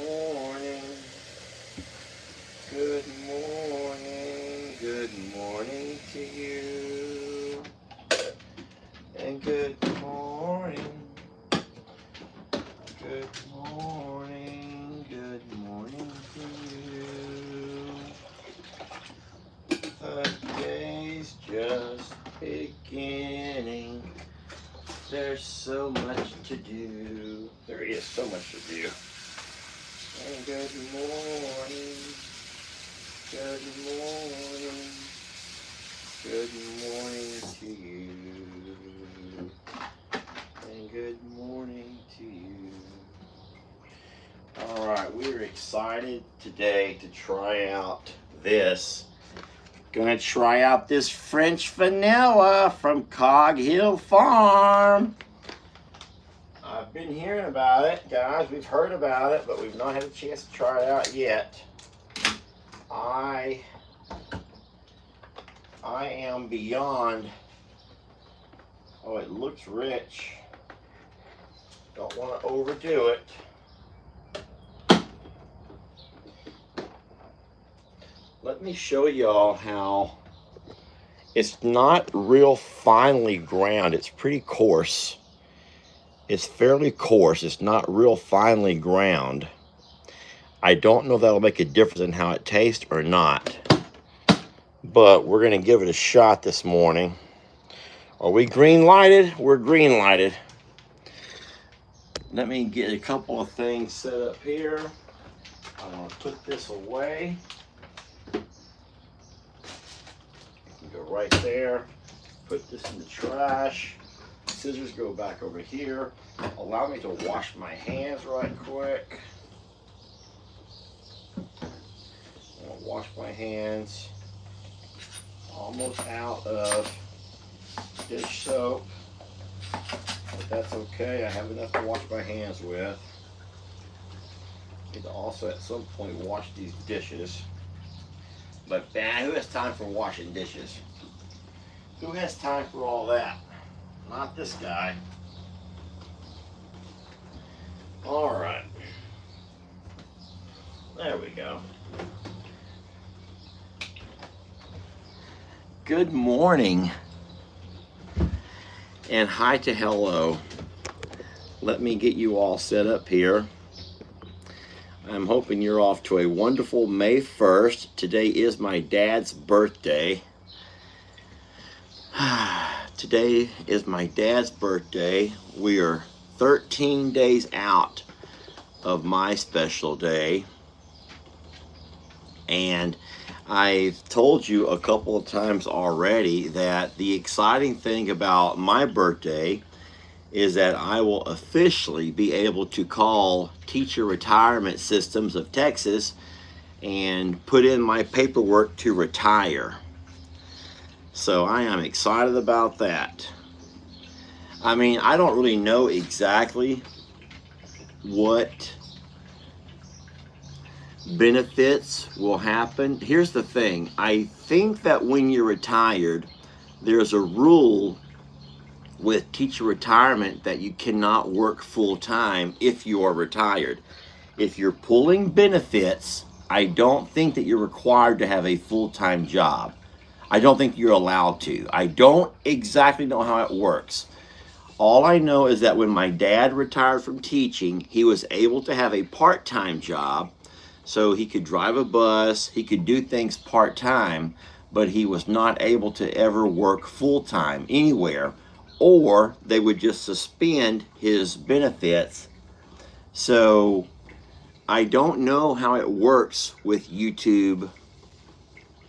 morning. Good morning. Good morning to you. And good morning. Good morning. Good morning to you. The day's just beginning. There's so much to do. There is so much to do. And good morning. Good morning. Good morning to you. And good morning to you. All right, we're excited today to try out this. Gonna try out this French vanilla from Cog Hill Farm. I've been hearing about it, guys. We've heard about it, but we've not had a chance to try it out yet. I am beyond. Oh, it looks rich. Don't want to overdo it. Let me show y'all how it's not real finely ground. It's pretty coarse. It's fairly coarse. It's not real finely ground. I don't know if that'll make a difference in how it tastes or not. But we're going to give it a shot this morning. Are we green lighted? We're green lighted. Let me get a couple of things set up here. I'm going to put this away. Go right there. Put this in the trash. Scissors go back over here. Allow me to wash my hands right quick. I'm gonna wash my hands. Almost out of dish soap, but that's okay. I have enough to wash my hands with. Need to also at some point wash these dishes. But man, who has time for washing dishes? Who has time for all that? Not this guy. All right. There we go. Good morning. And hi to hello. Let me get you all set up here. I'm hoping you're off to a wonderful May 1st. Today is my dad's birthday. Today is my dad's birthday. We are 13 days out of my special day. And I've told you a couple of times already that the exciting thing about my birthday is that I will officially be able to call Teacher Retirement Systems of Texas and put in my paperwork to retire. So I am excited about that. I mean, I don't really know exactly what benefits will happen. Here's the thing. I think that when you're retired, there's a rule with teacher retirement that you cannot work full-time if you are retired. If you're pulling benefits, I don't think that you're required to have a full-time job. I don't think you're allowed to. I don't exactly know how it works. All I know is that when my dad retired from teaching, he was able to have a part-time job, so he could drive a bus, he could do things part-time, but he was not able to ever work full-time anywhere, or they would just suspend his benefits. So I don't know how it works with YouTube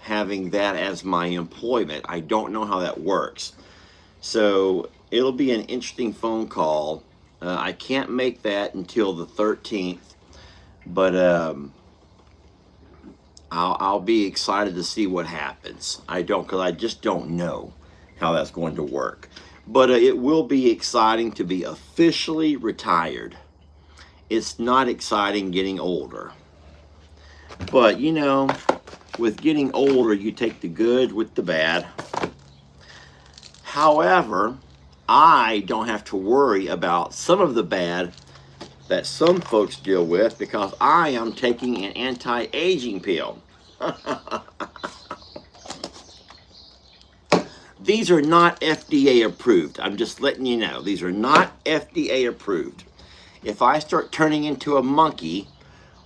having that as my employment. I don't know how that works. So it'll be an interesting phone call. I can't make that until the 13th, but I'll be excited to see what happens. Because I just don't know how that's going to work. But it will be exciting to be officially retired. It's not exciting getting older. But, you know, with getting older, you take the good with the bad. However, I don't have to worry about some of the bad that some folks deal with because I am taking an anti-aging pill. These are not FDA approved. I'm just letting you know. These are not FDA approved. If I start turning into a monkey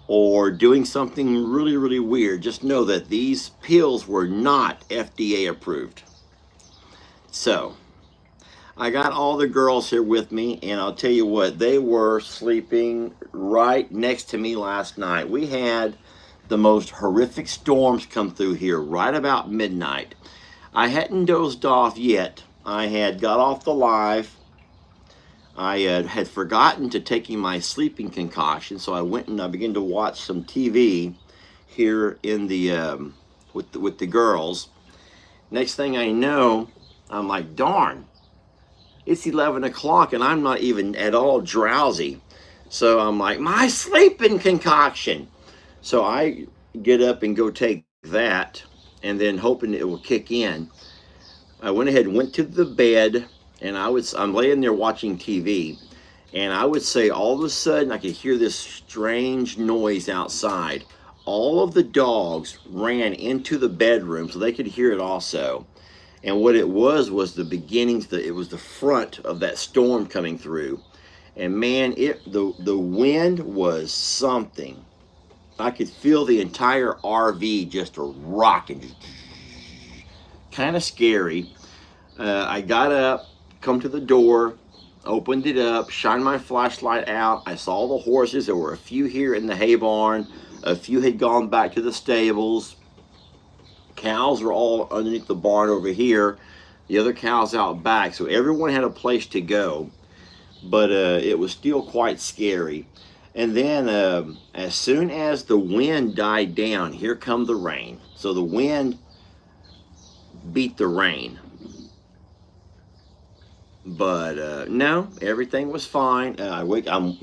or doing something really, really weird, just know that these pills were not FDA approved. So, I got all the girls here with me, and I'll tell you what, they were sleeping right next to me last night. We had the most horrific storms come through here right about midnight. I hadn't dozed off yet. I had got off the live. I had forgotten to taking my sleeping concoction, so I went and I began to watch some TV here in the with the girls. Next thing I know, I'm like, darn, it's 11 o'clock and I'm not even at all drowsy. So I'm like, my sleeping concoction. So I get up and go take that, and then hoping it will kick in. I went ahead and went to the bed, and I'm laying there watching TV, and I would say all of a sudden I could hear this strange noise outside. All of the dogs ran into the bedroom so they could hear it also. And what it was the beginnings, it was the front of that storm coming through. And man, the wind was something. I could feel the entire RV just rocking. Kind of scary. I got up, come to the door, opened it up, shined my flashlight out. I saw the horses. There were a few here in the hay barn. A few had gone back to the stables. Cows were all underneath the barn over here. The other cows out back. So everyone had a place to go. But it was still quite scary. And then as soon as the wind died down, here come the rain. So the wind beat the rain. But no, everything was fine. I'm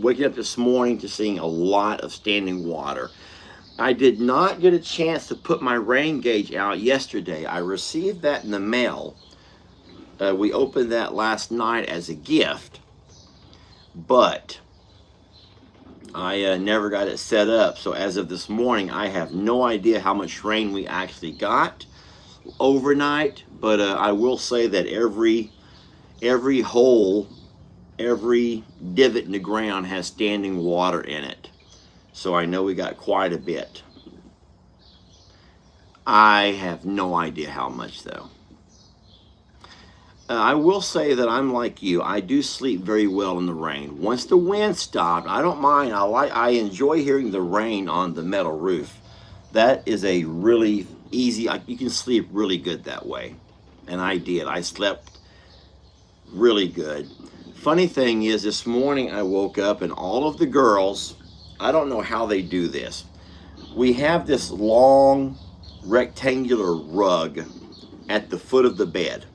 waking up this morning to seeing a lot of standing water. I did not get a chance to put my rain gauge out yesterday. I received that in the mail. We opened that last night as a gift. But I never got it set up. So as of this morning, I have no idea how much rain we actually got overnight. But I will say that every hole, every divot in the ground has standing water in it. So I know we got quite a bit. I have no idea how much though. I will say that I'm like you. I do sleep very well in the rain. Once the wind stopped, I don't mind. I enjoy hearing the rain on the metal roof. That is a really easy, you can sleep really good that way. And I did. I slept really good. Funny thing is, this morning I woke up and all of the girls, I don't know how they do this. We have this long rectangular rug at the foot of the bed.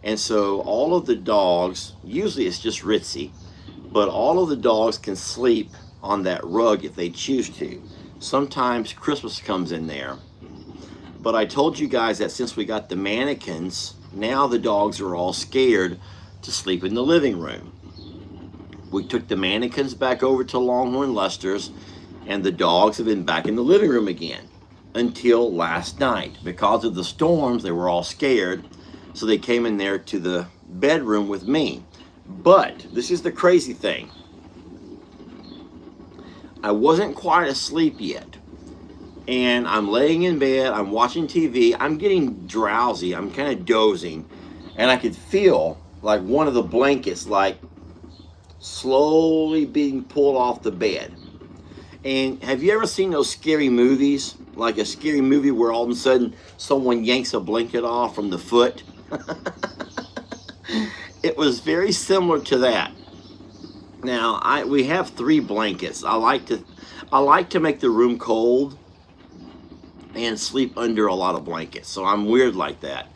And so all of the dogs, usually it's just Ritzy, but all of the dogs can sleep on that rug if they choose to. Sometimes Christmas comes in there. But I told you guys that since we got the mannequins, now the dogs are all scared to sleep in the living room. We took the mannequins back over to Longhorn Luster's, and the dogs have been back in the living room again until last night. Because of the storms, they were all scared. So they came in there to the bedroom with me. But this is the crazy thing. I wasn't quite asleep yet. And I'm laying in bed, I'm watching TV, I'm getting drowsy, I'm kind of dozing. And I could feel like one of the blankets like slowly being pulled off the bed. And have you ever seen those scary movies? Like a scary movie where all of a sudden someone yanks a blanket off from the foot? It was very similar to that. Now we have 3 blankets. I like to make the room cold and sleep under a lot of blankets. So I'm weird like that.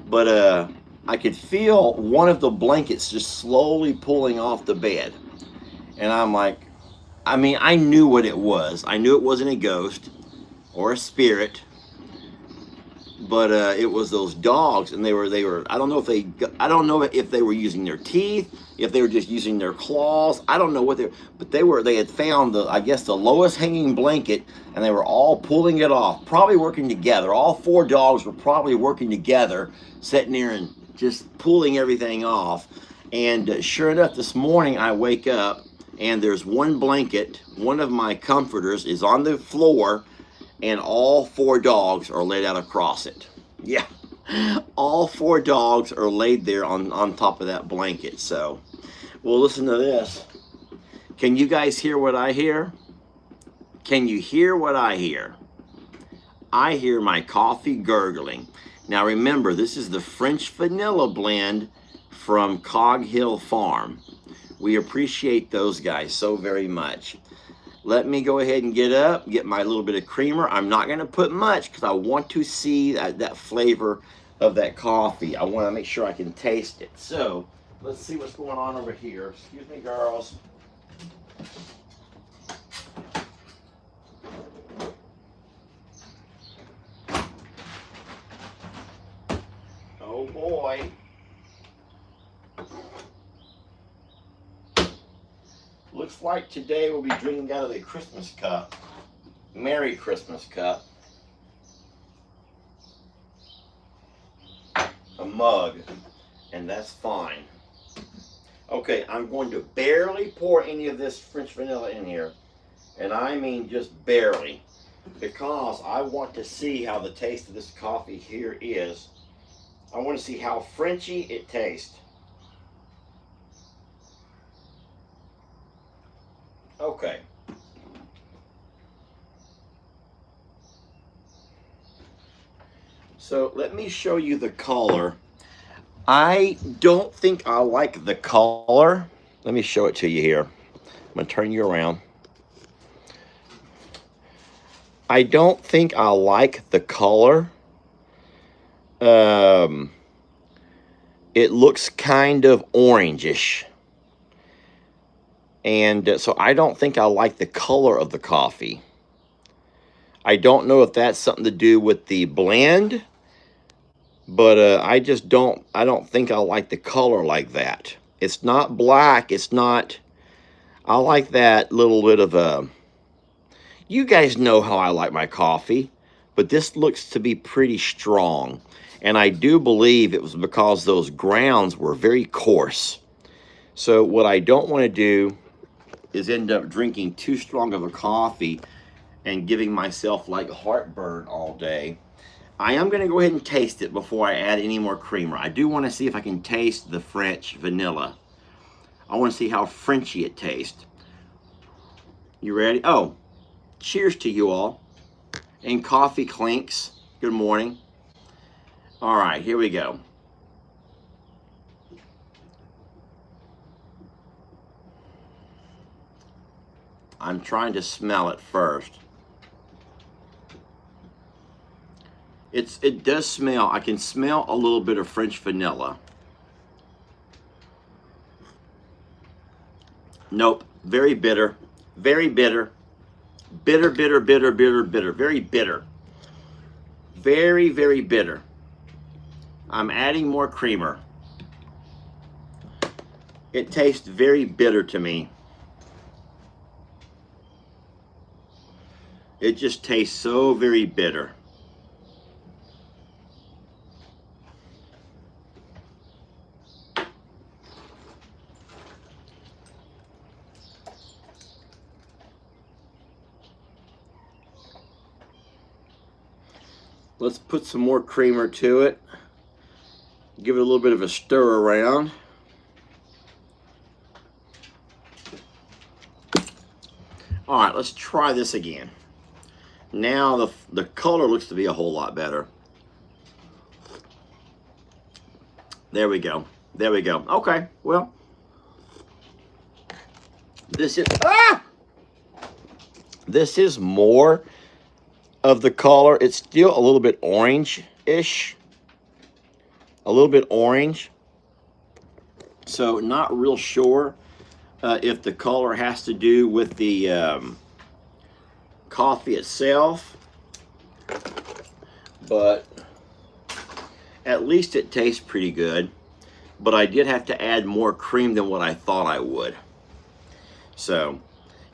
But I could feel one of the blankets just slowly pulling off the bed. And I'm like, I knew what it was. I knew it wasn't a ghost or a spirit. but it was those dogs, and they were I don't know if they were using their teeth, if they were just using their claws. I don't know what they had found I guess the lowest hanging blanket, and they were all pulling it off, probably working together. All 4 dogs were probably working together, sitting there and just pulling everything off. And sure enough, this morning I wake up and there's one blanket, one of my comforters is on the floor, and all 4 dogs are laid out across it. Yeah, all 4 dogs are laid there on top of that blanket. So, well, listen to this. Can you guys hear what I hear? Can you hear what I hear? I hear my coffee gurgling. Now remember, this is the French vanilla blend from Cog Hill Farm. We appreciate those guys so very much. Let me go ahead and get up, get my little bit of creamer. I'm not going to put much because I want to see that flavor of that coffee. I want to make sure I can taste it. So let's see what's going on over here. Excuse me, girls. Oh boy. Looks like today we'll be drinking out of the Christmas cup. Merry Christmas cup. A mug. And that's fine. Okay, I'm going to barely pour any of this French vanilla in here. And I mean just barely. Because I want to see how the taste of this coffee here is. I want to see how Frenchy it tastes. Okay. So let me show you the color. I don't think I like the color. Let me show it to you here. I'm going to turn you around. I don't think I like the color. It looks kind of orangish. And so I don't think I like the color of the coffee. I don't know if that's something to do with the blend, but I don't think I like the color like that. It's not black. It's not, I like that little bit of you guys know how I like my coffee, but this looks to be pretty strong. And I do believe it was because those grounds were very coarse. So what I don't want to do is end up drinking too strong of a coffee and giving myself like heartburn all day. I am going to go ahead and taste it before I add any more creamer. I do want to see if I can taste the French vanilla. I want to see how Frenchy it tastes. You ready? Oh, cheers to you all. And coffee clinks. Good morning. All right, here we go. I'm trying to smell it first. It does smell, I can smell a little bit of French vanilla. Nope, very bitter, very bitter. Bitter, bitter, bitter, bitter, bitter, very bitter. Very, very bitter. I'm adding more creamer. It tastes very bitter to me. It just tastes so very bitter. Let's put some more creamer to it. Give it a little bit of a stir around. All right, let's try this again. Now the color looks to be a whole lot better. There we go. There we go. Okay, well, this is more of the color. It's still a little bit orange-ish. A little bit orange. So not real sure if the color has to do with the coffee itself. But At least it tastes pretty good, but I did have to add more cream than what I thought I would. So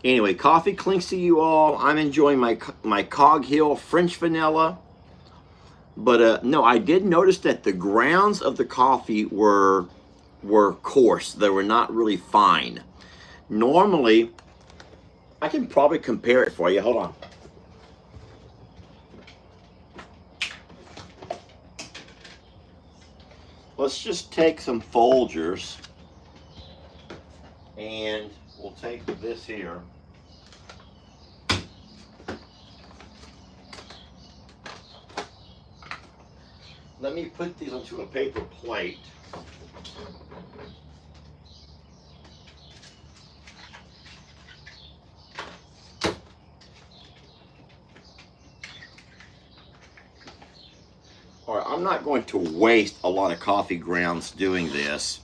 anyway, coffee clinks to you all. I'm enjoying my Cog Hill French vanilla. But no, I did notice that the grounds of the coffee were coarse. They were not really fine. Normally, I can probably compare it for you. Hold on. Let's just take some Folgers, and we'll take this here. Let me put these onto a paper plate. All right, I'm not going to waste a lot of coffee grounds doing this.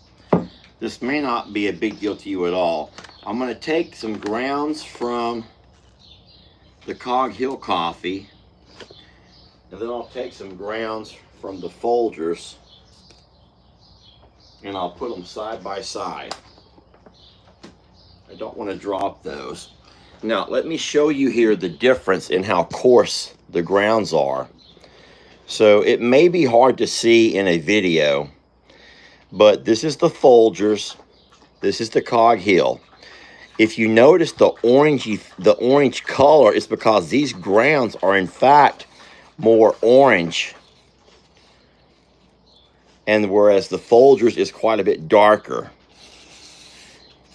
This may not be a big deal to you at all. I'm going to take some grounds from the Cog Hill coffee, and then I'll take some grounds from the Folgers, and I'll put them side by side. I don't want to drop those. Now, let me show you here the difference in how coarse the grounds are. So it may be hard to see in a video, but this is the Folgers, this is the Cog Hill. If you notice the orange color, it's because these grounds are in fact more orange, and whereas the Folgers is quite a bit darker.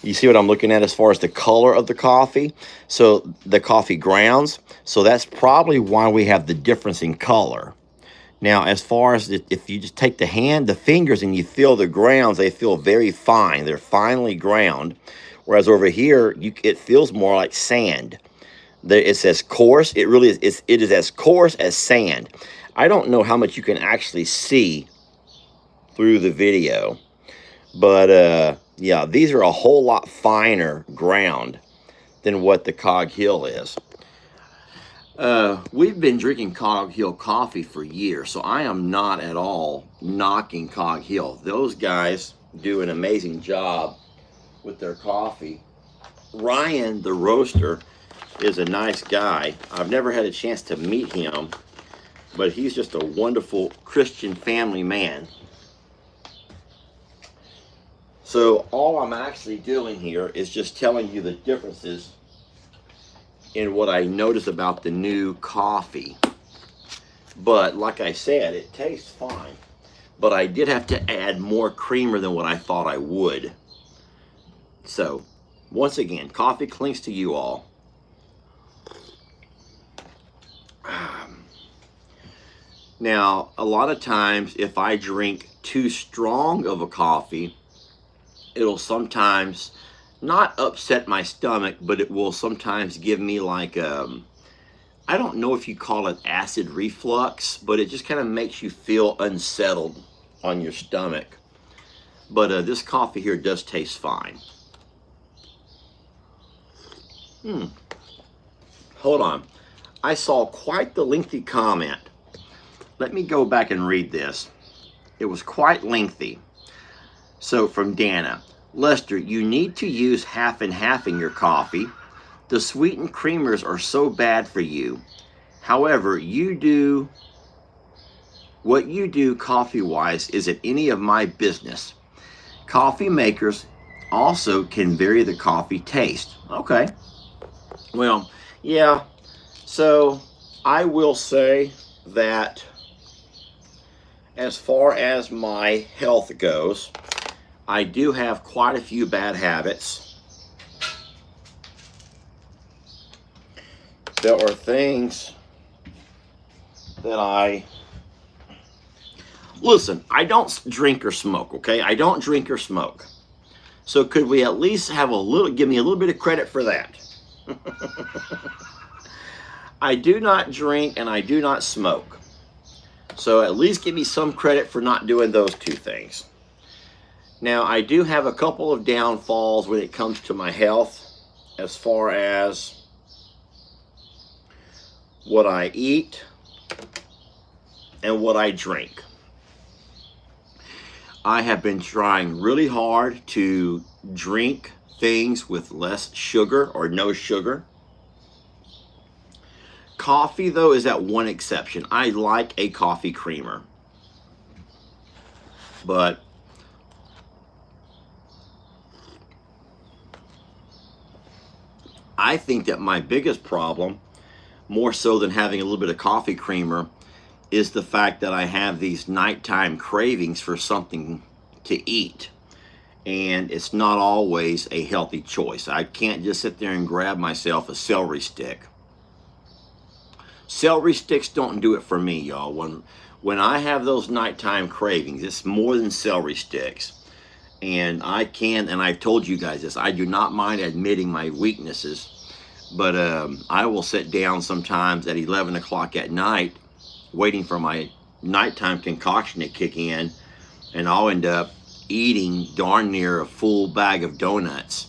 You see what I'm looking at as far as the color of the coffee? So the coffee grounds, so that's probably why we have the difference in color. Now, as far as if you just take the fingers, and you feel the grounds, they feel very fine. They're finely ground. Whereas over here, it feels more like sand. It's as coarse. It really is. It is as coarse as sand. I don't know how much you can actually see through the video, but yeah, these are a whole lot finer ground than what the Cog Hill is. We've been drinking Cog Hill coffee for years, so I am not at all knocking Cog Hill. Those guys do an amazing job with their coffee. Ryan, the roaster, is a nice guy. I've never had a chance to meet him, but he's just a wonderful Christian family man. So all I'm actually doing here is just telling you the differences in what I notice about the new coffee. But like I said, it tastes fine. But I did have to add more creamer than what I thought I would. So, once again, coffee clinks to you all. Now, a lot of times, if I drink too strong of a coffee, it'll sometimes not upset my stomach, but it will sometimes give me like I don't know if you call it acid reflux, but it just kind of makes you feel unsettled on your stomach. But this coffee here does taste fine. Hold on. I saw quite the lengthy comment. Let me go back and read this. It was quite lengthy. So from Dana, Lester, you need to use half and half in your coffee. The sweetened creamers are so bad for you. However, what you do coffee-wise isn't any of my business. Coffee makers also can vary the coffee taste. Okay. Well, yeah. So I will say that as far as my health goes, I do have quite a few bad habits. There are things that listen, I don't drink or smoke, okay? I don't drink or smoke. So could we at least have give me a little bit of credit for that? I do not drink and I do not smoke. So at least give me some credit for not doing those two things. Now, I do have a couple of downfalls when it comes to my health as far as what I eat and what I drink. I have been trying really hard to drink things with less sugar or no sugar. Coffee, though, is that one exception. I like a coffee creamer. But I think that my biggest problem, more so than having a little bit of coffee creamer, is the fact that I have these nighttime cravings for something to eat. And it's not always a healthy choice. I can't just sit there and grab myself a celery stick. Celery sticks don't do it for me, y'all. When I have those nighttime cravings, it's more than celery sticks. And I've told you guys this, I do not mind admitting my weaknesses, but I will sit down sometimes at 11 o'clock at night waiting for my nighttime concoction to kick in, and I'll end up eating darn near a full bag of donuts.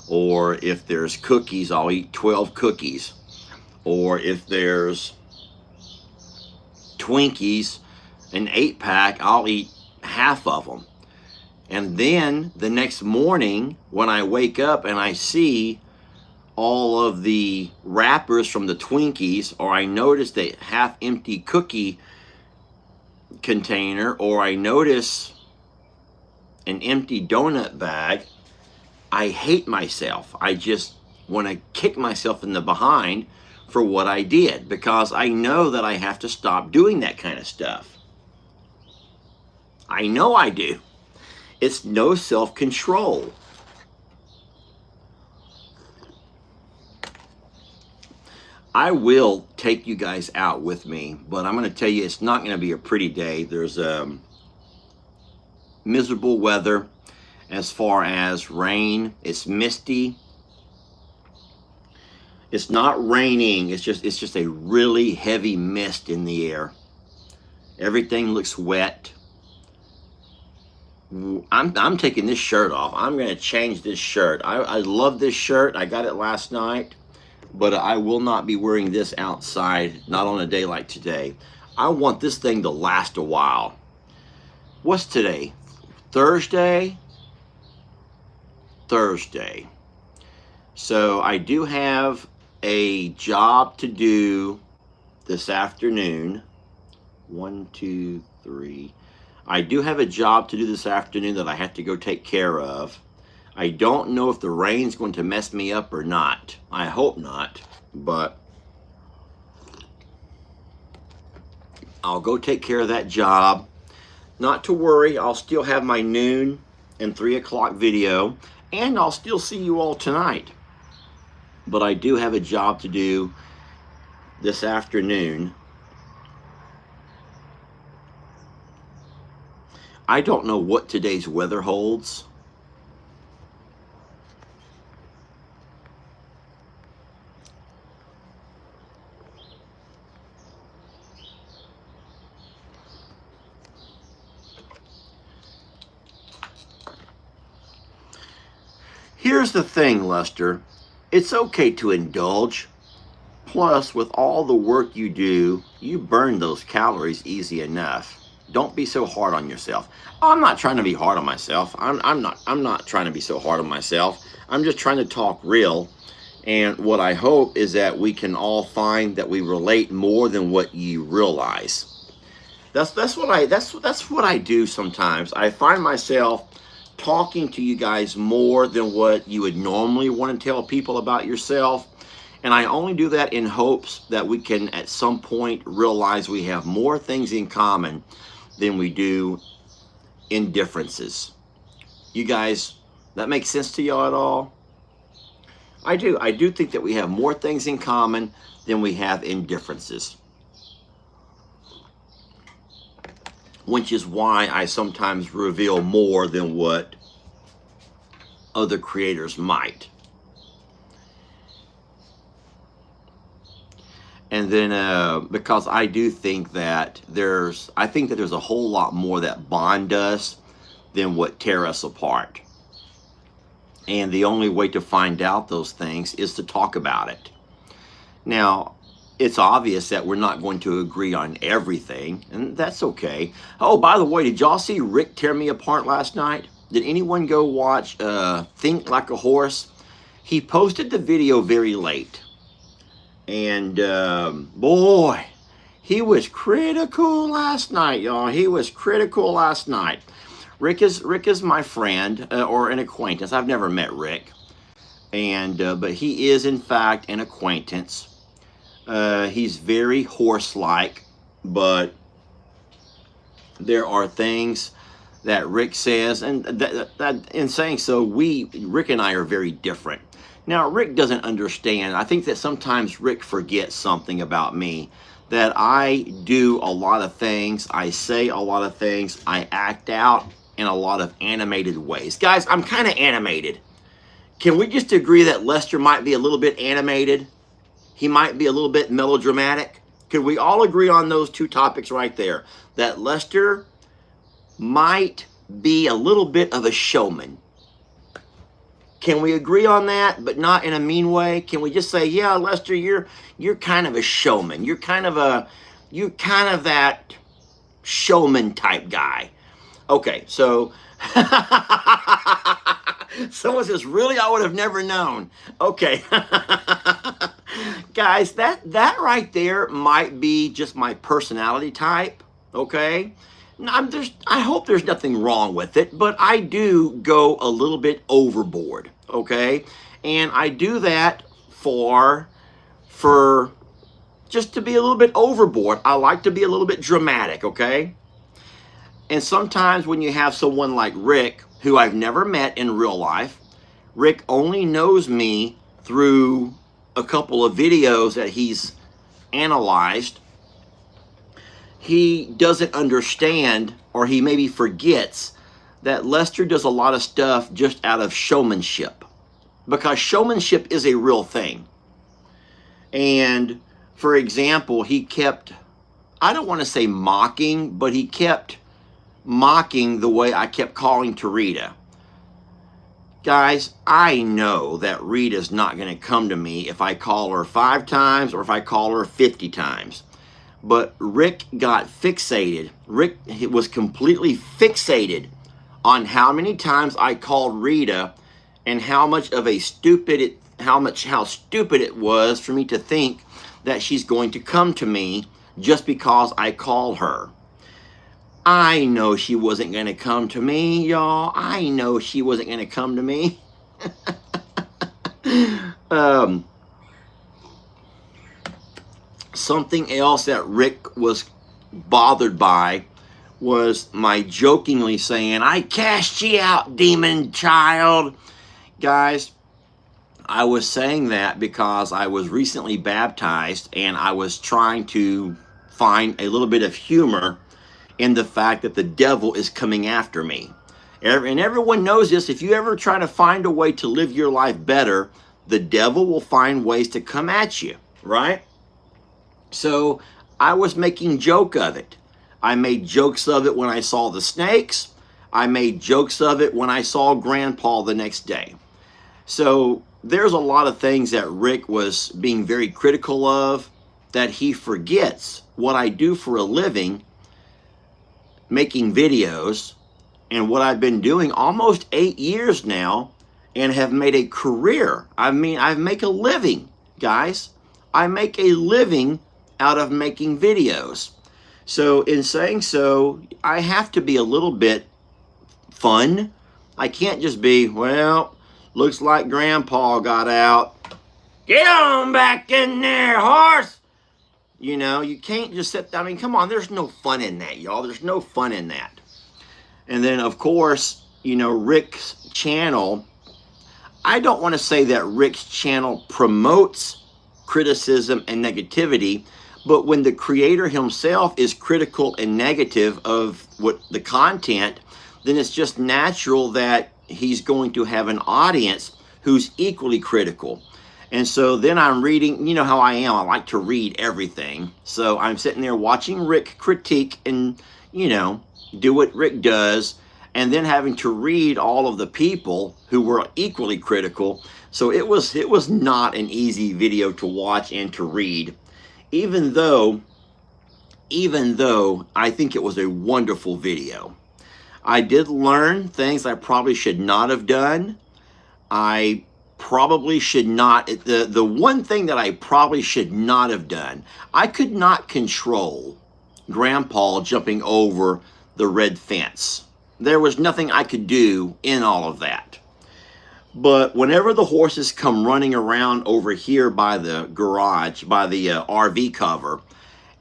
Or if there's cookies, I'll eat 12 cookies. Or if there's Twinkies, an 8-pack, I'll eat half of them. And then the next morning when I wake up and I see all of the wrappers from the Twinkies, or I notice the half-empty cookie container, or I notice an empty donut bag, I hate myself. I just want to kick myself in the behind for what I did, because I know that I have to stop doing that kind of stuff. I know I do. It's no self-control. I will take you guys out with me, but I'm going to tell you it's not going to be a pretty day. There's miserable weather as far as rain. It's misty. It's not raining. It's just a really heavy mist in the air. Everything looks wet. I'm taking this shirt off. I'm going to change this shirt. I love this shirt. I got it last night, but I will not be wearing this outside, not on a day like today. I want this thing to last a while. What's today? Thursday? Thursday. So I do have a job to do this afternoon. 1, 2, 3. I do have a job to do this afternoon that I have to go take care of. I don't know if the rain's going to mess me up or not. I hope not, but I'll go take care of that job. Not to worry, I'll still have my noon and 3 o'clock video, and I'll still see you all tonight. But I do have a job to do this afternoon. I don't know what today's weather holds. Here's the thing, Lester. It's okay to indulge. Plus, with all the work you do, you burn those calories easy enough. Don't be so hard on yourself. I'm not trying to be hard on myself. I'm not trying to be so hard on myself. I'm just trying to talk real. And what I hope is that we can all find that we relate more than what you realize. That's what I do sometimes. I find myself talking to you guys more than what you would normally want to tell people about yourself. And I only do that in hopes that we can at some point realize we have more things in common than we do in differences. You guys, that makes sense to y'all at all? I do think that we have more things in common than we have in differences. Which is why I sometimes reveal more than what other creators might. And then because I do think that there's a whole lot more that bond us than what tear us apart. And the only way to find out those things is to talk about it. Now, it's obvious that we're not going to agree on everything, and that's okay. Oh, by the way, did y'all see Rick tear me apart last night? Did anyone go watch Think Like a Horse? He posted the video very late, and boy, he was critical last night, y'all. He was critical last night. Rick is my friend or an acquaintance. I've never met Rick, and but he is in fact an acquaintance. He's very horse-like, but there are things that Rick says, and that in saying so, Rick and I are very different. Now, Rick doesn't understand. I think that sometimes Rick forgets something about me, that I do a lot of things, I say a lot of things, I act out in a lot of animated ways. Guys, I'm kind of animated. Can we just agree that Lester might be a little bit animated? He might be a little bit melodramatic. Could we all agree on those two topics right there? That Lester might be a little bit of a showman. Can we agree on that, but not in a mean way? Can we just say, yeah, Lester, you're kind of a showman. You're kind of that showman type guy. Okay, so someone says, really? I would have never known. Okay. Guys, that right there might be just my personality type, okay? I hope there's nothing wrong with it, but I do go a little bit overboard, okay? And I do that for just to be a little bit overboard. I like to be a little bit dramatic, okay? And sometimes when you have someone like Rick, who I've never met in real life, Rick only knows me through a couple of videos that he's analyzed. He doesn't understand, or he maybe forgets, that Lester does a lot of stuff just out of showmanship, because showmanship is a real thing. And for example, he kept, I don't want to say mocking, but he kept mocking the way I kept calling to Rita. Guys, I know that Rita's not going to come to me if I call her 5 times or if I call her 50 times. But Rick got fixated. Rick was completely fixated on how many times I called Rita and how stupid it was for me to think that she's going to come to me just because I called her. I know she wasn't going to come to me, y'all. I know she wasn't going to come to me. Something else that Rick was bothered by was my jokingly saying, I cast ye out, demon child. Guys, I was saying that because I was recently baptized and I was trying to find a little bit of humor in the fact that the devil is coming after me. And everyone knows this. If you ever try to find a way to live your life better, the devil will find ways to come at you, right? So I was making joke of it. I made jokes of it when I saw the snakes. I made jokes of it when I saw Grandpa the next day. So there's a lot of things that Rick was being very critical of, that he forgets what I do for a living, making videos, and what I've been doing almost 8 years now and have made a career. I make a living, guys. I make a living out of making videos. So in saying so, I have to be a little bit fun. I can't just be, well, looks like Grandpa got out. Get on back in there, horse. You know, you can't just sit there. I mean, come on, there's no fun in that, y'all. There's no fun in that. And then, of course, you know, Rick's channel, I don't want to say that Rick's channel promotes criticism and negativity, but when the creator himself is critical and negative of what the content, then it's just natural that he's going to have an audience who's equally critical. And so then I'm reading, you know how I am, I like to read everything. So I'm sitting there watching Rick critique and, you know, do what Rick does, and then having to read all of the people who were equally critical. So it was not an easy video to watch and to read. even though I think it was a wonderful video. I did learn things I probably should not have done. I probably should not, the one thing that I probably should not have done, I could not control Grandpa jumping over the red fence. There was nothing I could do in all of that. But whenever the horses come running around over here by the garage, by the RV cover,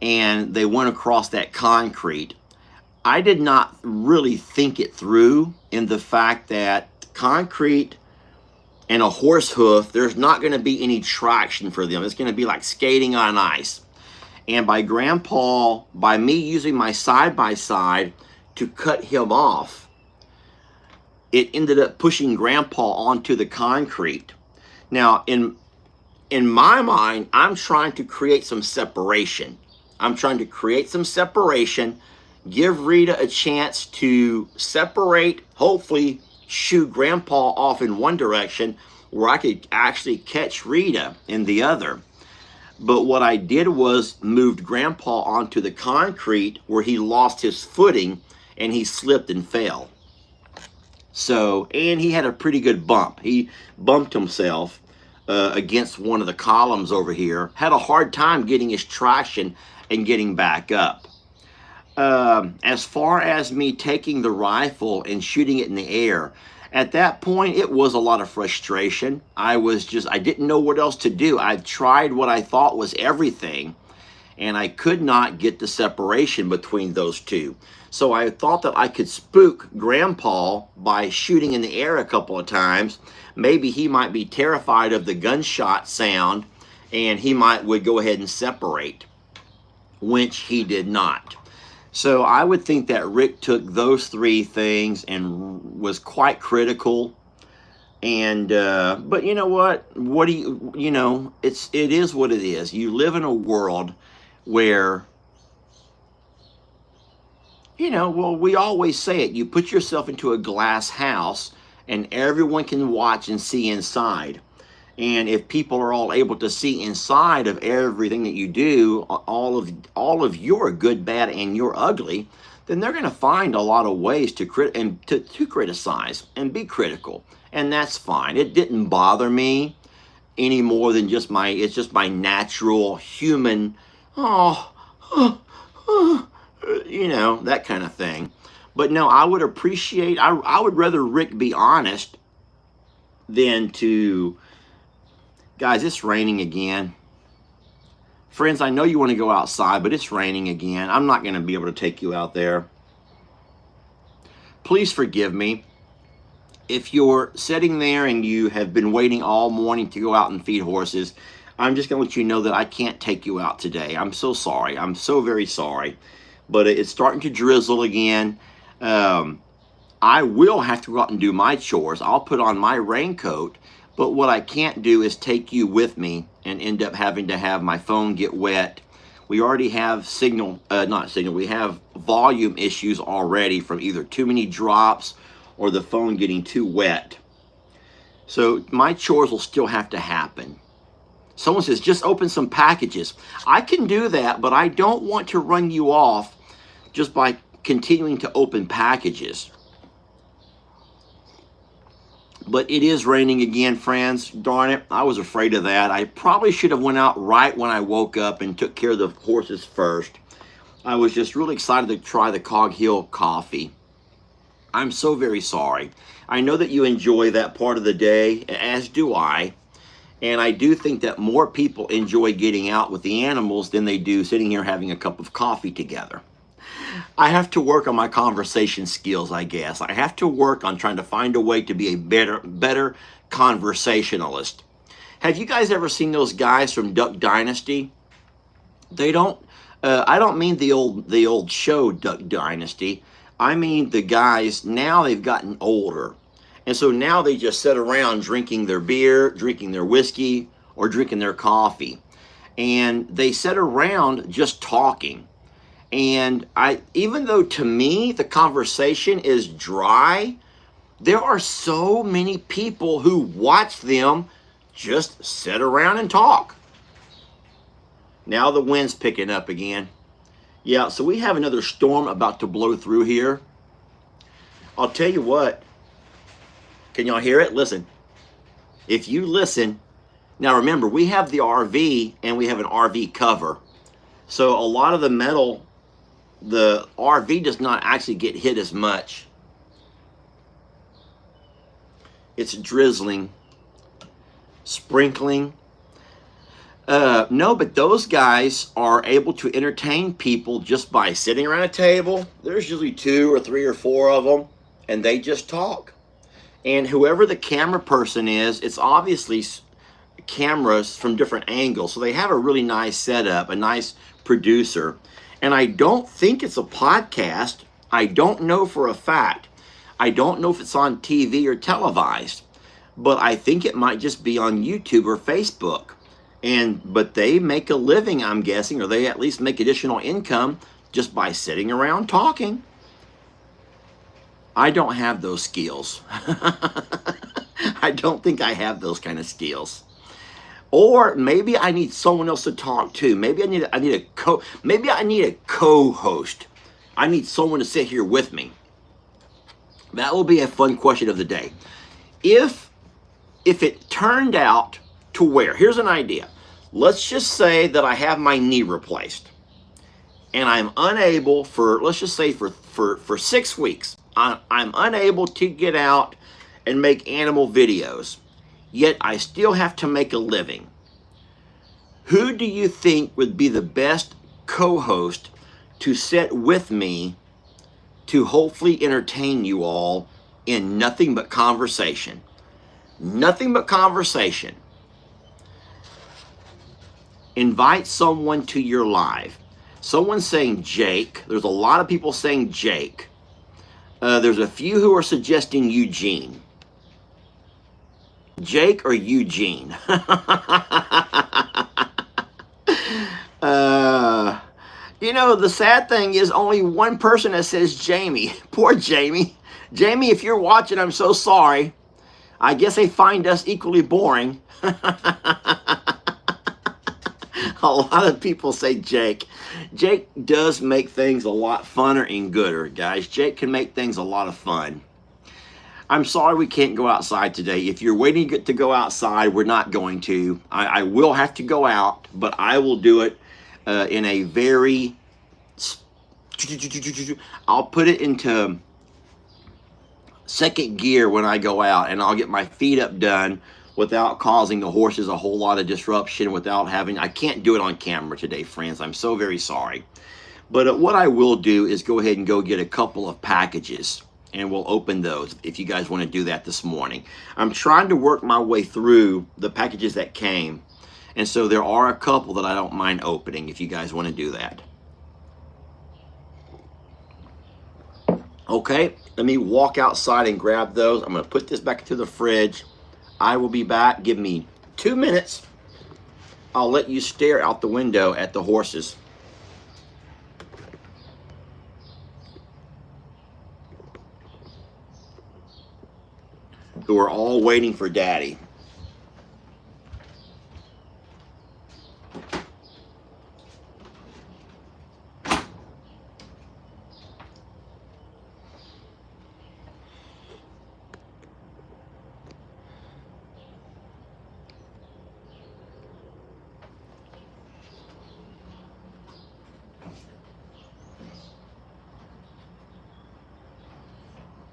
and they went across that concrete, I did not really think it through in the fact that concrete and a horse hoof, there's not going to be any traction for them. It's going to be like skating on ice. And by me using my side-by-side to cut him off, it ended up pushing Grandpa onto the concrete. Now, in my mind, I'm trying to create some separation. Give Rita a chance to separate, hopefully shoo Grandpa off in one direction where I could actually catch Rita in the other. But what I did was moved Grandpa onto the concrete where he lost his footing and he slipped and fell. So, and he had a pretty good bump. He bumped himself against one of the columns over here. Had a hard time getting his traction and getting back up. As far as me taking the rifle and shooting it in the air, at that point, it was a lot of frustration. I didn't know what else to do. I tried what I thought was everything, and I could not get the separation between those two. So I thought that I could spook Grandpa by shooting in the air a couple of times. Maybe he might be terrified of the gunshot sound, and he would go ahead and separate, which he did not. So I would think that Rick took those three things and was quite critical. And but you know what? It is what it is. You live in a world where, we always say it. You put yourself into a glass house and everyone can watch and see inside. And if people are all able to see inside of everything that you do, all of your good, bad, and your ugly, then they're going to find a lot of ways to criticize and be critical, and that's fine. It didn't bother me any more than it's just my natural human, that kind of thing. But no, I would appreciate. I would rather Rick be honest than to. Guys, it's raining again. Friends, I know you want to go outside, but it's raining again. I'm not going to be able to take you out there. Please forgive me. If you're sitting there and you have been waiting all morning to go out and feed horses, I'm just going to let you know that I can't take you out today. I'm so sorry. I'm so very sorry. But it's starting to drizzle again. I will have to go out and do my chores. I'll put on my raincoat. But what I can't do is take you with me and end up having to have my phone get wet. We already have we have volume issues already from either too many drops or the phone getting too wet. So my chores will still have to happen. Someone says, just open some packages. I can do that, but I don't want to run you off just by continuing to open packages. But it is raining again, friends. Darn it, I was afraid of that. I probably should have went out right when I woke up and took care of the horses first. I was just really excited to try the Cog Hill coffee. I'm so very sorry. I know that you enjoy that part of the day, as do I. And I do think that more people enjoy getting out with the animals than they do sitting here having a cup of coffee together. I have to work on my conversation skills, I guess. I have to work on trying to find a way to be a better conversationalist. Have you guys ever seen those guys from Duck Dynasty? They don't. I don't mean the old show Duck Dynasty. I mean the guys now. They've gotten older, and so now they just sit around drinking their beer, drinking their whiskey, or drinking their coffee, and they sit around just talking. And even though to me the conversation is dry, there are so many people who watch them just sit around and talk. Now the wind's picking up again. Yeah, so we have another storm about to blow through here. I'll tell you what. Can y'all hear it? Listen. If you listen, now remember, we have the RV and we have an RV cover. So a lot of the metal, the RV does not actually get hit as much. It's drizzling, sprinkling. No, but those guys are able to entertain people just by sitting around a table. There's usually 2 or 3 or 4 of them, and they just talk. And whoever the camera person is, it's obviously cameras from different angles. So they have a really nice setup, a nice producer. And I don't think it's a podcast. I don't know for a fact. I don't know if it's on TV or televised, but I think it might just be on YouTube or Facebook. But they make a living, I'm guessing, or they at least make additional income just by sitting around talking. I don't have those skills. I don't think I have those kind of skills. Or maybe I need someone else to talk to. Maybe I need a co-host. I need someone to sit here with me. That will be a fun question of the day. If it turned out to where, here's an idea. Let's just say that I have my knee replaced and I'm unable for, let's just say for 6 weeks, I'm unable to get out and make animal videos, yet I still have to make a living. Who do you think would be the best co-host to sit with me to hopefully entertain you all in nothing but conversation? Nothing but conversation. Invite someone to your live. Someone's saying Jake. There's a lot of people saying Jake. There's a few who are suggesting Eugene. Jake or Eugene? You know, the sad thing is only one person that says Jamie. Poor Jamie. Jamie, if you're watching, I'm so sorry. I guess they find us equally boring. A lot of people say Jake. Jake does make things a lot funner and gooder, guys. Jake can make things a lot of fun. I'm sorry we can't go outside today. If you're waiting to go outside, we're not going to. I will have to go out, but I will do it in a very... I'll put it into second gear when I go out, and I'll get my feet up done without causing the horses a whole lot of disruption, without having... I can't do it on camera today, friends. I'm so very sorry. But what I will do is go ahead and go get a couple of packages, and we'll open those if you guys want to do that this morning. I'm trying to work my way through the packages that came, and so there are a couple that I don't mind opening if you guys want to do that. Okay, let me walk outside and grab those. I'm going to put this back into the fridge. I will be back. Give me 2 minutes. I'll let you stare out the window at the horses. Who are all waiting for Daddy.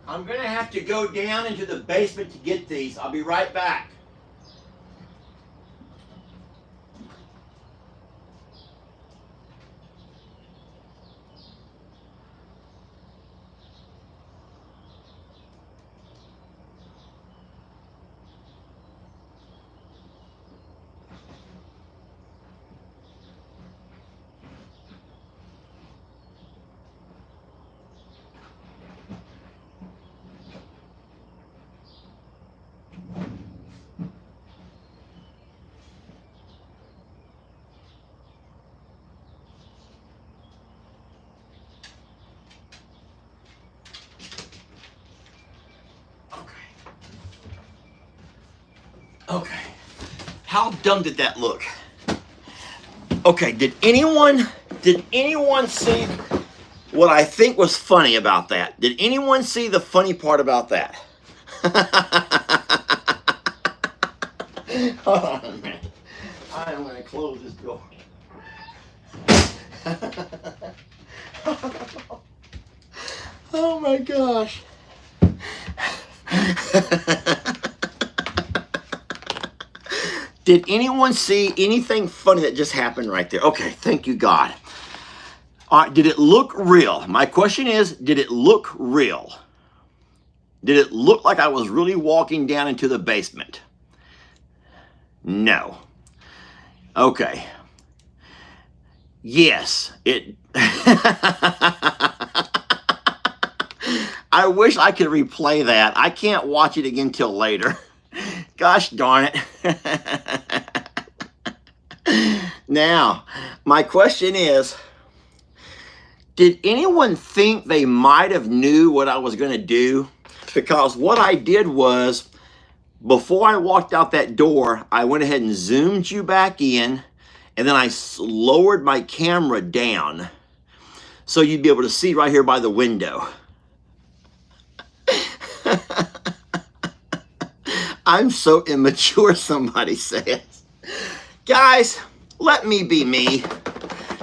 I'm going to have to go down into the basement to get these. I'll be right back. Okay. How dumb did that look? Okay, did anyone see what I think was funny about that? Did anyone see the funny part about that? Hold on a minute. I am going to close this door. Oh my gosh. Did anyone see anything funny that just happened right there? Okay, thank you, God. All right, did it look real? My question is, did it look real? Did it look like I was really walking down into the basement? No. Okay. Yes, it... I wish I could replay that. I can't watch it again till later. Gosh darn it. Now, my question is, did anyone think they might have knew what I was going to do? Because what I did was, before I walked out that door, I went ahead and zoomed you back in, and then I lowered my camera down so you'd be able to see right here by the window. I'm so immature, somebody says. Guys, let me be me.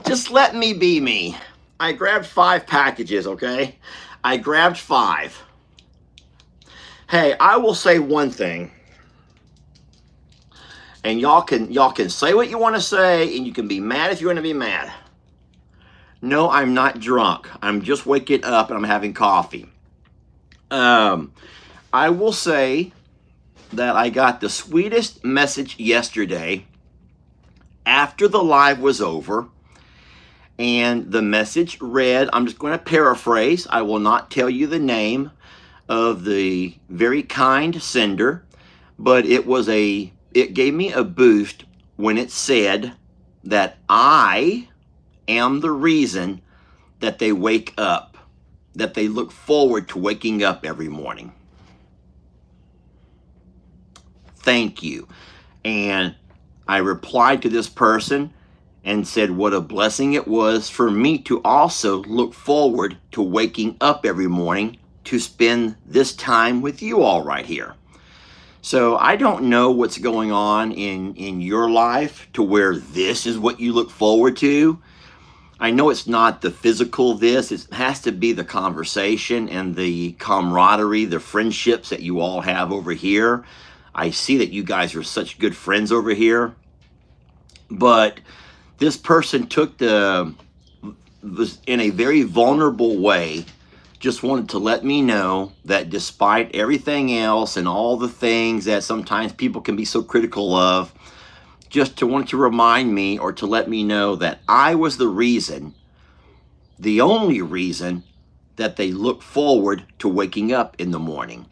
Just let me be me. I grabbed 5 packages, okay? I grabbed 5. Hey, I will say one thing. And y'all can say what you want to say, and you can be mad if you want to be mad. No, I'm not drunk. I'm just waking up and I'm having coffee. I will say that I got the sweetest message yesterday after the live was over. And the message read, I'm just going to paraphrase. I will not tell you the name of the very kind sender, but it gave me a boost when it said that I am the reason that they wake up, that they look forward to waking up every morning. Thank you. And I replied to this person and said what a blessing it was for me to also look forward to waking up every morning to spend this time with you all right here. So I don't know what's going on in your life to where this is what you look forward to. I know it's not the physical this, it has to be the conversation and the camaraderie, the friendships that you all have over here. I see that you guys are such good friends over here. But this person was in a very vulnerable way, just wanted to let me know that despite everything else and all the things that sometimes people can be so critical of, just to want to remind me or to let me know that I was the reason, the only reason, that they look forward to waking up in the morning.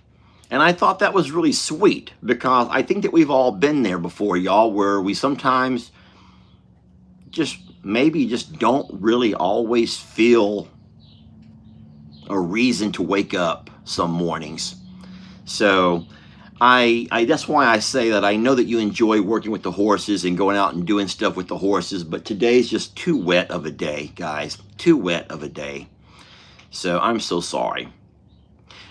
And I thought that was really sweet, because I think that we've all been there before, y'all, where we sometimes maybe just don't really always feel a reason to wake up some mornings. So that's why I say that I know that you enjoy working with the horses and going out and doing stuff with the horses, but today's just too wet of a day, guys. Too wet of a day. So I'm so sorry.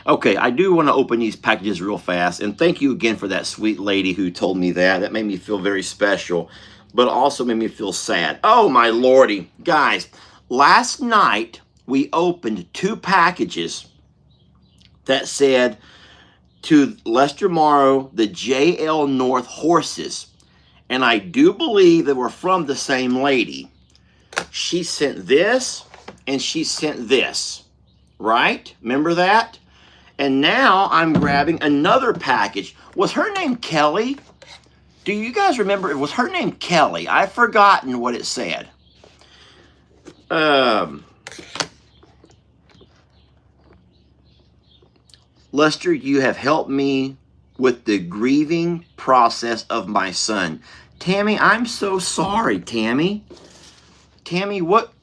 Okay, I do want to open these packages real fast, and thank you again for that sweet lady who told me that. That made me feel very special, but also made me feel sad. Oh, my lordy. Guys, last night we opened 2 packages that said, to Lester Morrow, the JL North horses. And I do believe they were from the same lady. She sent this, and she sent this, right? Remember that? And now I'm grabbing another package. Was her name Kelly? Do you guys remember? Was her name Kelly? I've forgotten what it said. Lester, you have helped me with the grieving process of my son. Tammy, I'm so sorry, Tammy. Tammy, what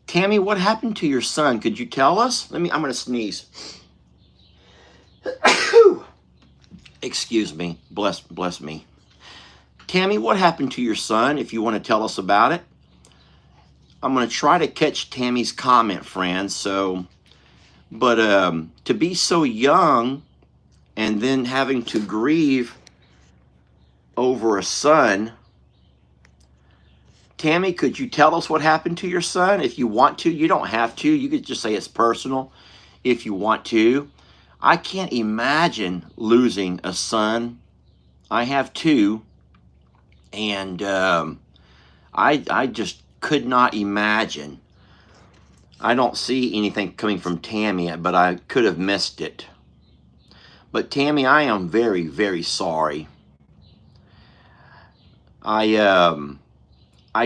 happened to your son? Could you tell us? I'm going to sneeze. Excuse me. Bless me. Tammy, what happened to your son, if you want to tell us about it? I'm going to try to catch Tammy's comment, friends. But to be so young and then having to grieve over a son. Tammy, could you tell us what happened to your son? If you want to, you don't have to. You could just say it's personal if you want to. I can't imagine losing a son. I have two, and I just could not imagine. I don't see anything coming from Tammy, but I could have missed it. But Tammy, I am very, very sorry. I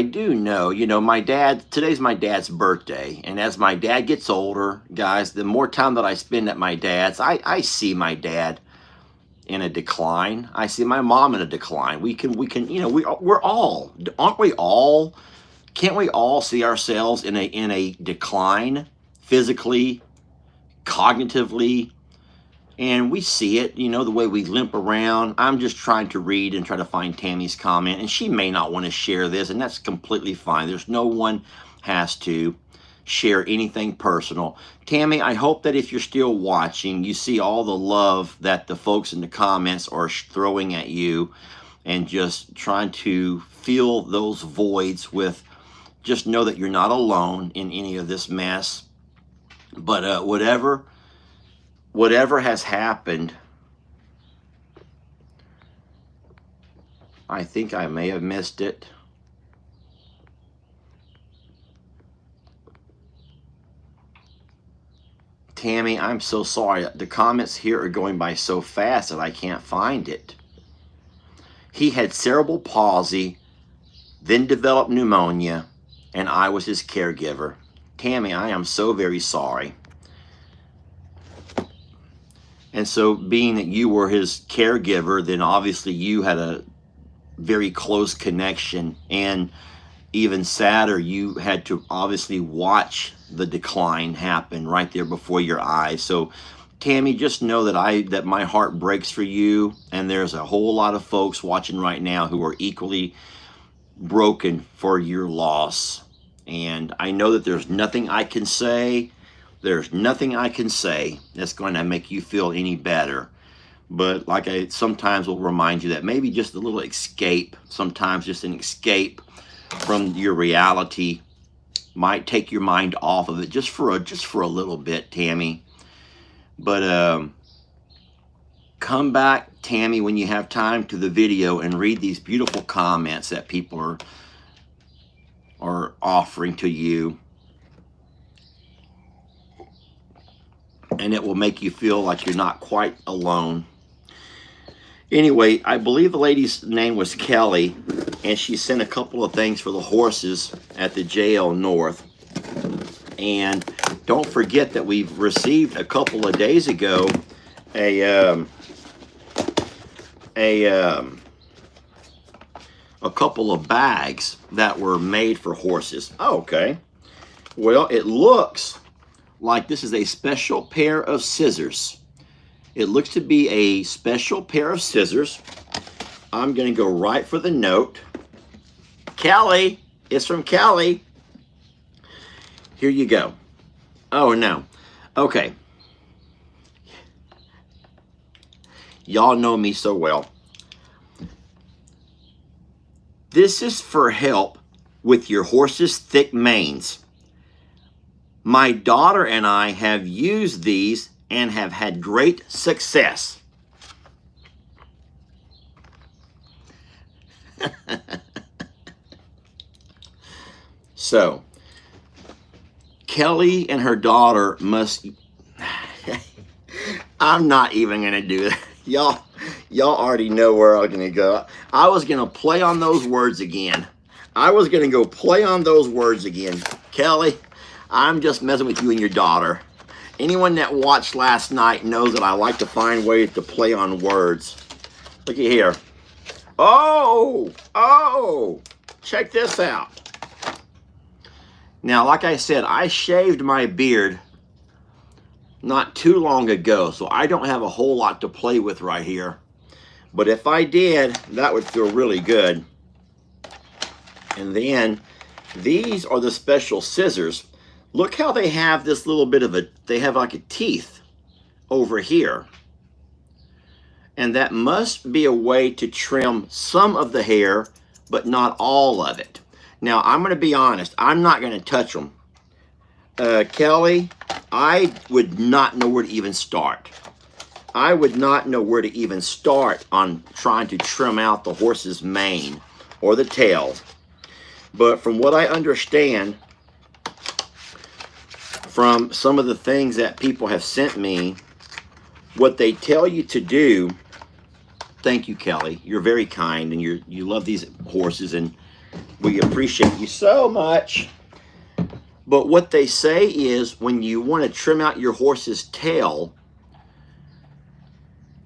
do know, today's my dad's birthday. And as my dad gets older, guys, the more time that I spend at my dad's, I see my dad in a decline. I see my mom in a decline. We're all, aren't we all? Can't we all see ourselves in a decline, physically, cognitively? And we see it, the way we limp around. I'm just trying to read and try to find Tammy's comment. And she may not want to share this, and that's completely fine. There's no one has to share anything personal. Tammy, I hope that if you're still watching, you see all the love that the folks in the comments are throwing at you and just trying to fill those voids with, just know that you're not alone in any of this mess. But whatever has happened, I think I may have missed it. Tammy, I'm so sorry. The comments here are going by so fast that I can't find it. He had cerebral palsy, then developed pneumonia, and I was his caregiver. Tammy, I am so very sorry. And so being that you were his caregiver, then obviously you had a very close connection. And even sadder, you had to obviously watch the decline happen right there before your eyes. So Tammy, just know that my heart breaks for you. And there's a whole lot of folks watching right now who are equally broken for your loss. And I know that there's nothing I can say. There's nothing I can say that's going to make you feel any better. But like I sometimes will remind you that maybe just a little escape, sometimes just an escape from your reality might take your mind off of it just for a little bit, Tammy. But come back, Tammy, when you have time to the video and read these beautiful comments that people are offering to you. And it will make you feel like you're not quite alone. Anyway, I believe the lady's name was Kelly, and she sent a couple of things for the horses at the JL North. And don't forget that we've received a couple of days ago a couple of bags that were made for horses. Oh, okay. Well, it looks like this is a special pair of scissors. It looks to be a special pair of scissors. I'm going to go right for the note. Kelly, it's from Kelly. Here you go. Oh, no. Okay. Y'all know me so well. This is for help with your horse's thick manes. My daughter and I have used these and have had great success. So, Kelly and her daughter must... I'm not even going to do that. Y'all already know where I'm going to go. I was going to play on those words again. Kelly, I'm just messing with you and your daughter. Anyone that watched last night knows that I like to find ways to play on words. Look at here. Oh, check this out. Now, like I said, I shaved my beard not too long ago, so I don't have a whole lot to play with right here. But if I did, that would feel really good. And then these are the special scissors. Look how they have this little bit of they have like a teeth over here. And that must be a way to trim some of the hair, but not all of it. Now, I'm going to be honest. I'm not going to touch them. Kelly, I would not know where to even start. I would not know where to even start on trying to trim out the horse's mane or the tail. But from what I understand, from some of the things that people have sent me, what they tell you to do, thank you, Kelly. You're very kind, and you love these horses, and we appreciate you so much. But what they say is when you want to trim out your horse's tail,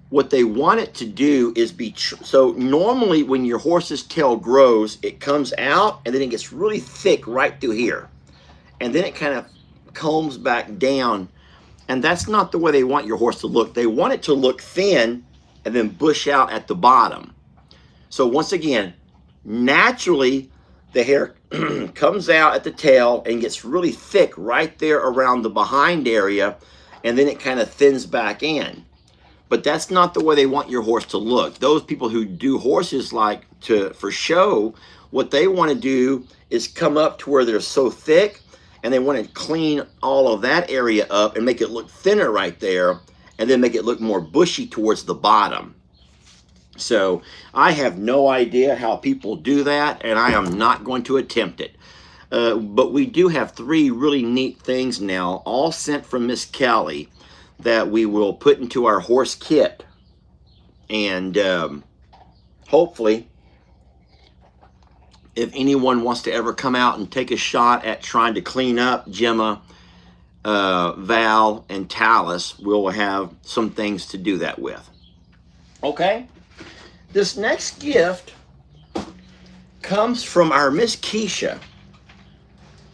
what they want it to do is be, so normally when your horse's tail grows, it comes out and then it gets really thick right through here. And then it kind of combs back down. And that's not the way they want your horse to look. They want it to look thin and then bush out at the bottom. So once again, naturally, the hair comes out at the tail and gets really thick right there around the behind area, and then it kind of thins back in. But that's not the way they want your horse to look. Those people who do horses like for show, what they want to do is come up to where they're so thick, and they want to clean all of that area up and make it look thinner right there, and then make it look more bushy towards the bottom. So I have no idea how people do that, and I am not going to attempt it. But we do have 3 really neat things now, all sent from Miss Kelly, that we will put into our horse kit. And hopefully, if anyone wants to ever come out and take a shot at trying to clean up Gemma, Val, and Talus, we'll have some things to do that with. Okay? This next gift comes from our Miss Keisha.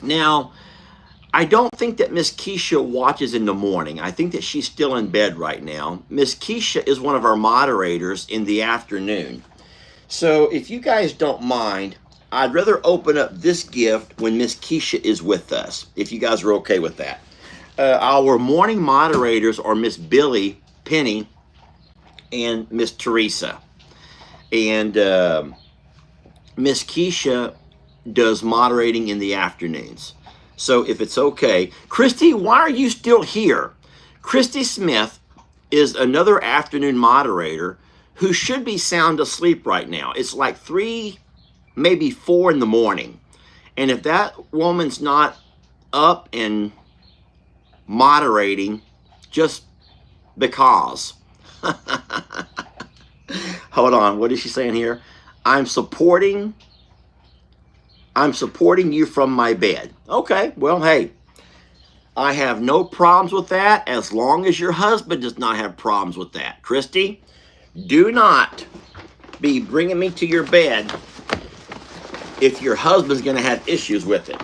Now, I don't think that Miss Keisha watches in the morning. I think that she's still in bed right now. Miss Keisha is one of our moderators in the afternoon. So if you guys don't mind, I'd rather open up this gift when Miss Keisha is with us, if you guys are okay with that. Our morning moderators are Miss Billy, Penny, and Miss Teresa. And Miss Keisha does moderating in the afternoons. So if it's okay. Christy, why are you still here? Christy Smith is another afternoon moderator who should be sound asleep right now. It's like 3, maybe 4 in the morning. And if that woman's not up and moderating, just because. Hold on, what is she saying here? I'm supporting you from my bed. Okay, well, hey, I have no problems with that as long as your husband does not have problems with that. Christy, do not be bringing me to your bed if your husband's going to have issues with it.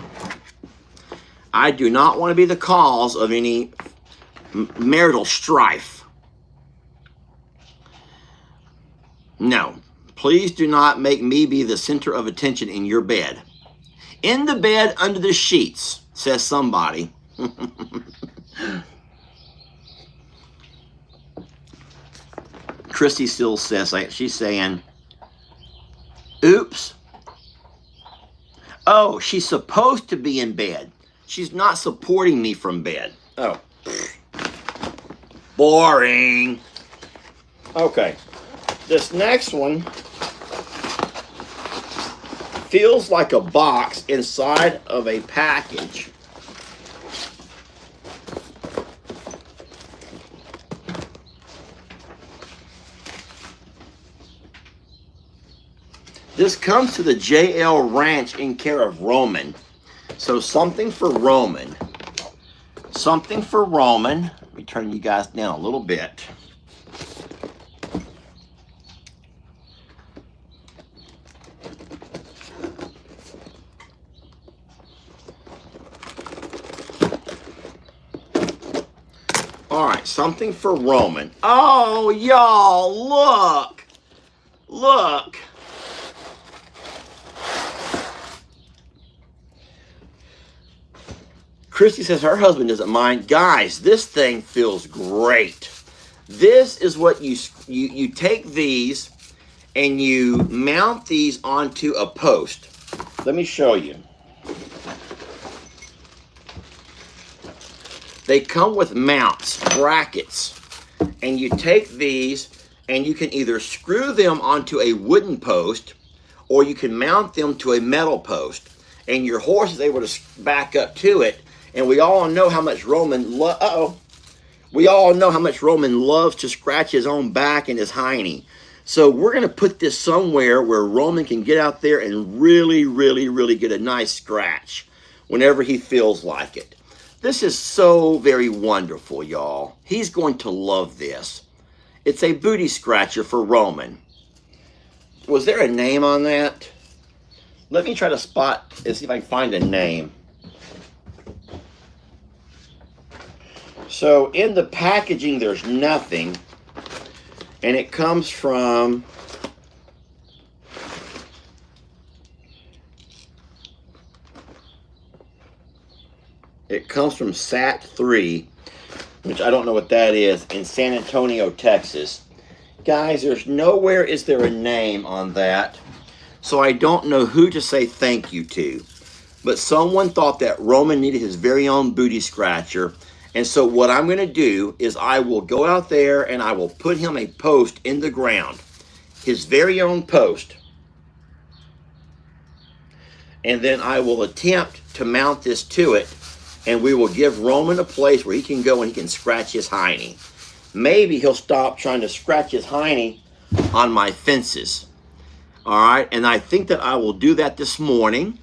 I do not want to be the cause of any marital strife. No, please do not make me be the center of attention in your bed. In the bed under the sheets, says somebody. Christy still says, she's saying, oops. Oh, she's supposed to be in bed. She's not supporting me from bed. Oh, boring. Okay. This next one feels like a box inside of a package. This comes to the JL Ranch in care of Roman. So something for Roman. Something for Roman. Let me turn you guys down a little bit. All right, something for Roman. Oh, y'all, look. look. Christy says her husband doesn't mind. Guys, this thing feels great. This is what you take these and you mount these onto a post. Let me show you. They come with mounts, brackets, and you take these and you can either screw them onto a wooden post or you can mount them to a metal post, and your horse is able to back up to it. And we all know how much Roman we all know how much Roman loves to scratch his own back and his hiney. So we're going to put this somewhere where Roman can get out there and really, really, really get a nice scratch whenever he feels like it. This is so very wonderful, y'all. He's going to love this. It's a booty scratcher for Roman. Was there a name on that? Let me try to spot and see if I can find a name. So in the packaging, there's nothing. And it comes from SAT 3, which I don't know what that is, in San Antonio, Texas. Guys, there's nowhere is there a name on that. So I don't know who to say thank you to. But someone thought that Roman needed his very own booty scratcher. And so what I'm going to do is I will go out there and I will put him a post in the ground. His very own post. And then I will attempt to mount this to it. And we will give Roman a place where he can go and he can scratch his hiney. Maybe he'll stop trying to scratch his hiney on my fences. All right, and I think that I will do that this morning.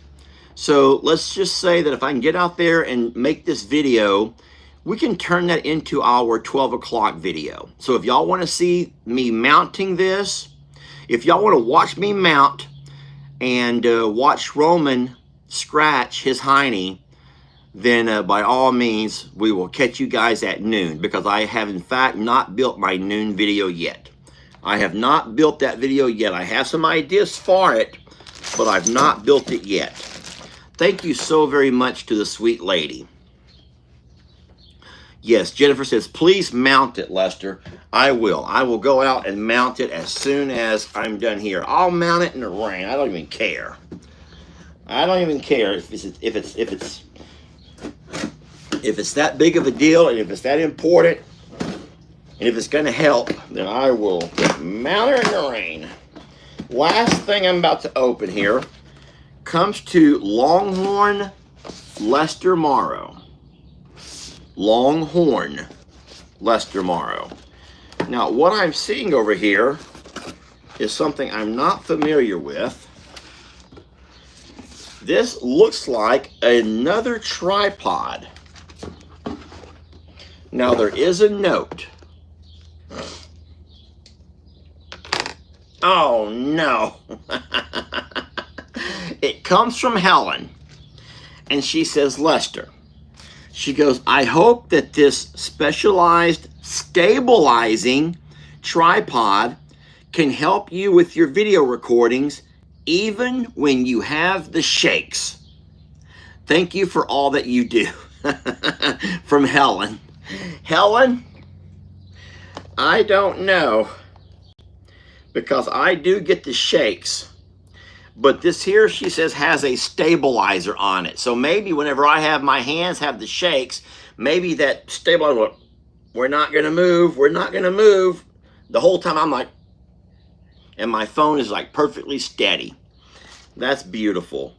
So let's just say that if I can get out there and make this video, we can turn that into our 12 o'clock video. So if y'all want to see me mounting this, if y'all want to watch me mount and watch Roman scratch his hiney, then by all means, we will catch you guys at noon, because I have in fact not built my noon video yet. I have not built that video yet. I have some ideas for it, but I've not built it yet. Thank you so very much to the sweet lady. Yes, Jennifer says, please mount it, Lester. I will. I will go out and mount it as soon as I'm done here. I'll mount it in the rain. I don't even care. I don't even care if it's that big of a deal, and if it's that important, and if it's going to help, then I will mount it in the rain. Last thing I'm about to open here comes to Longhorn Lester Morrow. Longhorn Lester Morrow. Now, what I'm seeing over here is something I'm not familiar with. This looks like another tripod. Now, there is a note. Oh, no. It comes from Helen. And she says, Lester, she goes, I hope that this specialized stabilizing tripod can help you with your video recordings even when you have the shakes. Thank you for all that you do. From Helen. Helen, I don't know, because I do get the shakes. But this here, she says, has a stabilizer on it. So maybe whenever I have my hands have the shakes, maybe that stabilizer, we're not going to move, we're not going to move. The whole time I'm like, and my phone is like perfectly steady. That's beautiful.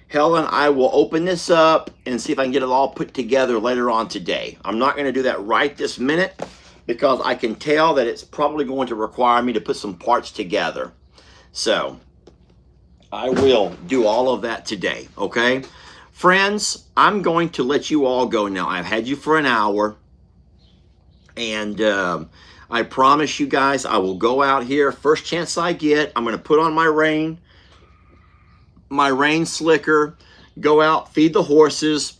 Helen, I will open this up and see if I can get it all put together later on today. I'm not going to do that right this minute, because I can tell that it's probably going to require me to put some parts together. So I will do all of that today, okay? Friends, I'm going to let you all go now. I've had you for an hour, and I promise you guys I will go out here first chance I get. I'm going to put on my rain slicker, go out, feed the horses,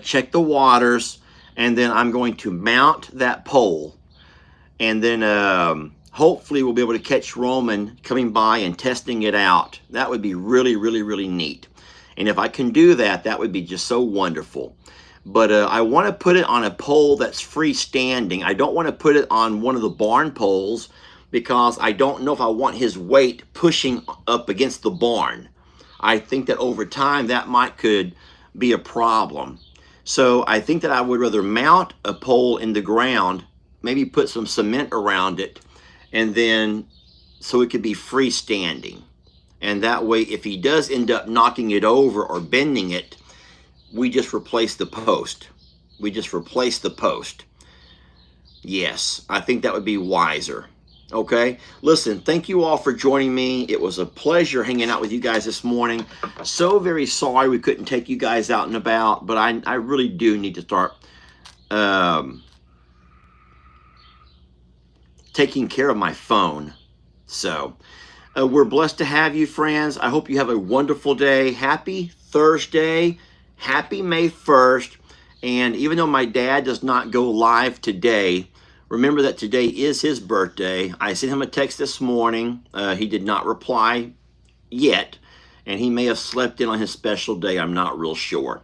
check the waters, and then I'm going to mount that pole. And then hopefully we'll be able to catch Roman coming by and testing it out. That would be really, really, really neat. And if I can do that, that would be just so wonderful. But I want to put it on a pole that's freestanding. I don't want to put it on one of the barn poles because I don't know if I want his weight pushing up against the barn. I think that over time that could be a problem. So I think that I would rather mount a pole in the ground, maybe put some cement around it, and then so it could be freestanding. And that way, if he does end up knocking it over or bending it, we just replace the post. We just replace the post. Yes, I think that would be wiser. Okay, listen, thank you all for joining me. It was a pleasure hanging out with you guys this morning. So very sorry we couldn't take you guys out and about, but I really do need to start taking care of my phone. So we're blessed to have you, friends. I hope you have a wonderful day. Happy Thursday. Happy May 1st. And even though my dad does not go live today, remember that today is his birthday. I sent him a text this morning. He did not reply yet, and he may have slept in on his special day. I'm not real sure.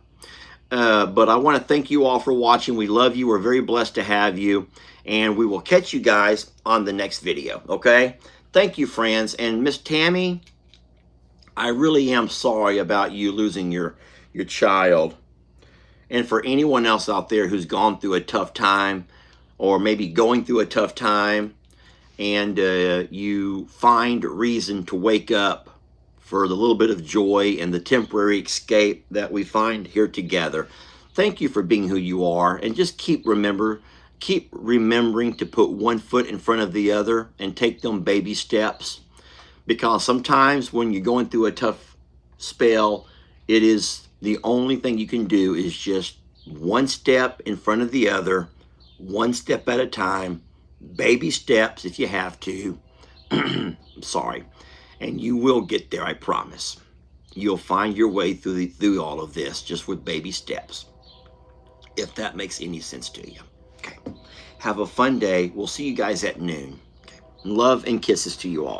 But I want to thank you all for watching. We love you. We're very blessed to have you, and we will catch you guys on the next video, okay? Thank you, friends. And Miss Tammy, I really am sorry about you losing your child. And for anyone else out there who's gone through a tough time, or maybe going through a tough time, and you find reason to wake up for the little bit of joy and the temporary escape that we find here together. Thank you for being who you are, and just keep remembering to put one foot in front of the other and take them baby steps, because sometimes when you're going through a tough spell, it is the only thing you can do is just one step in front of the other, one step at a time, baby steps if you have to. Sorry. And you will get there, I promise. You'll find your way through all of this just with baby steps, if that makes any sense to you. Okay. Have a fun day. We'll see you guys at noon. Okay. Love and kisses to you all.